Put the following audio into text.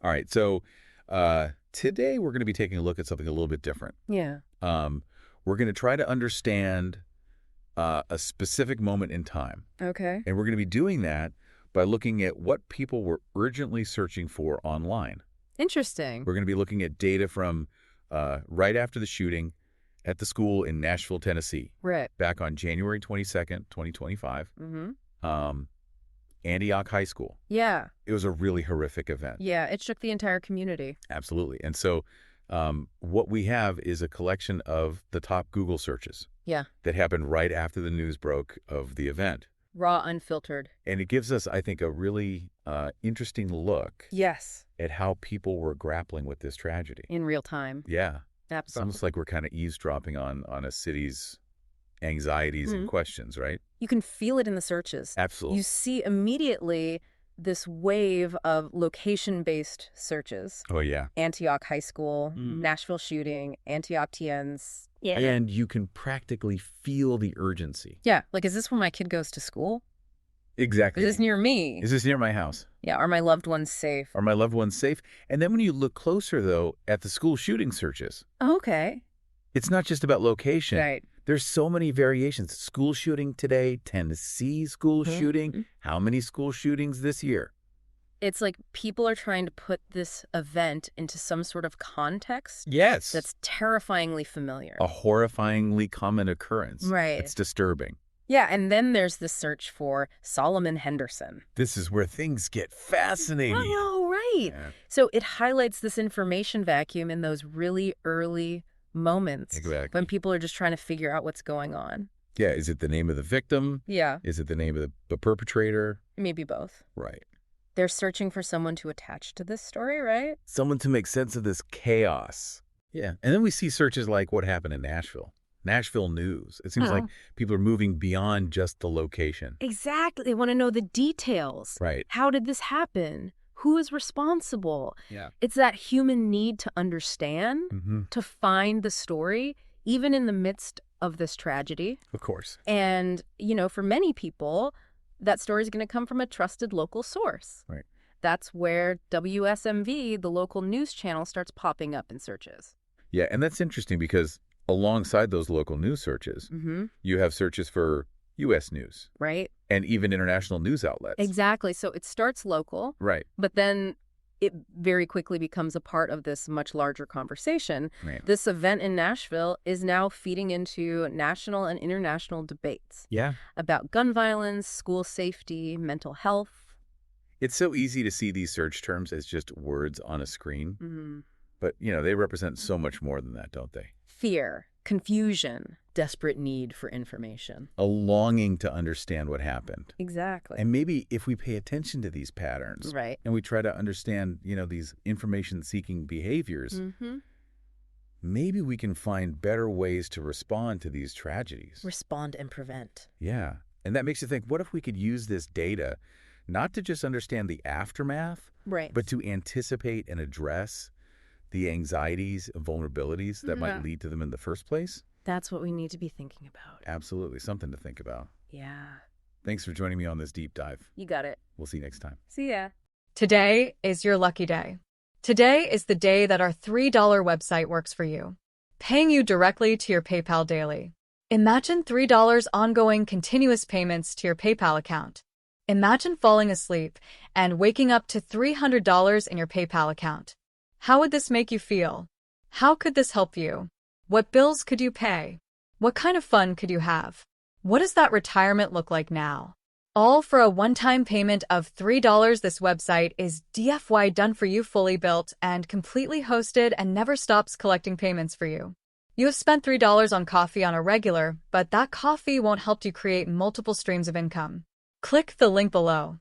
All right. So today we're going to be taking a look at something a little bit different. Yeah. We're going to try to understand a specific moment in time. Okay. And we're going to be doing that by looking at what people were urgently searching for online. Interesting. We're going to be looking at data from right after the shooting at the school in Nashville, Tennessee. Right. Back on January 22nd, 2025. Mm-hmm. Antioch High School. Yeah. It was a really horrific event. Yeah, it shook the entire community. Absolutely. And so what we have is a collection of the top Google searches. Yeah. That happened right after the news broke of the event. Raw, unfiltered. And it gives us, I think, a really interesting look Yes. at how people were grappling with this tragedy. In real time. Yeah. It's Absolutely. almost like we're kind of eavesdropping on a city's anxieties and questions, right? You can feel it in the searches. Absolutely. You see immediately this wave of location-based searches. Oh, yeah. Antioch High School, Nashville shooting, Antioch TNs. Yeah. And you can practically feel the urgency. Yeah. Like, is this where my kid goes to school? Exactly. Is this near me? Is this near my house? Yeah. Are my loved ones safe? Are my loved ones safe? And then when you look closer, though, at the school shooting searches, Okay. it's not just about location. Right. There's so many variations. School shooting today, Tennessee school shooting. How many school shootings this year? It's like people are trying to put this event into some sort of context. Yes. That's terrifyingly familiar. A horrifyingly common occurrence. Right. It's disturbing. Yeah, and then there's the search for Solomon Henderson. This is where things get fascinating. I know, right? Yeah. So it highlights this information vacuum in those really early moments. Exactly. When people are just trying to figure out what's going on. Yeah, is it the name of the victim? Yeah. Is it the name of the perpetrator? Maybe both. Right. They're searching for someone to attach to this story, right? Someone to make sense of this chaos. Yeah. And then we see searches like what happened in Nashville. Nashville news. It seems like people are moving beyond just the location. Exactly. They want to know the details. Right. How did this happen? Who is responsible? Yeah. It's that human need to understand, to find the story, even in the midst of this tragedy. Of course. And, you know, for many people, that story is going to come from a trusted local source. Right. That's where WSMV, the local news channel, starts popping up in searches. Yeah, and that's interesting because alongside those local news searches, you have searches for U.S. news. Right. And even international news outlets. Exactly. So it starts local. Right. But then it very quickly becomes a part of this much larger conversation. Right. This event in Nashville is now feeding into national and international debates. Yeah. About gun violence, school safety, mental health. It's so easy to see these search terms as just words on a screen. But, you know, they represent so much more than that, don't they? Fear, confusion, desperate need for information. A longing to understand what happened. Exactly. And maybe if we pay attention to these patterns, right, and we try to understand, you know, these information-seeking behaviors, maybe we can find better ways to respond to these tragedies. Respond and prevent. Yeah. And that makes you think, what if we could use this data not to just understand the aftermath, right, but to anticipate and address the anxieties and vulnerabilities that might lead to them in the first place? That's what we need to be thinking about. Absolutely. Something to think about. Yeah. Thanks for joining me on this deep dive. You got it. We'll see you next time. See ya. Today is your lucky day. Today is the day that our $3 website works for you, paying you directly to your PayPal daily. Imagine $3 ongoing continuous payments to your PayPal account. Imagine falling asleep and waking up to $300 in your PayPal account. How would this make you feel? How could this help you? What bills could you pay? What kind of fun could you have? What does that retirement look like now? All for a one-time payment of $3. This website is DFY done for you, fully built and completely hosted, and never stops collecting payments for you. You have spent $3 on coffee on a regular, but that coffee won't help you create multiple streams of income. Click the link below.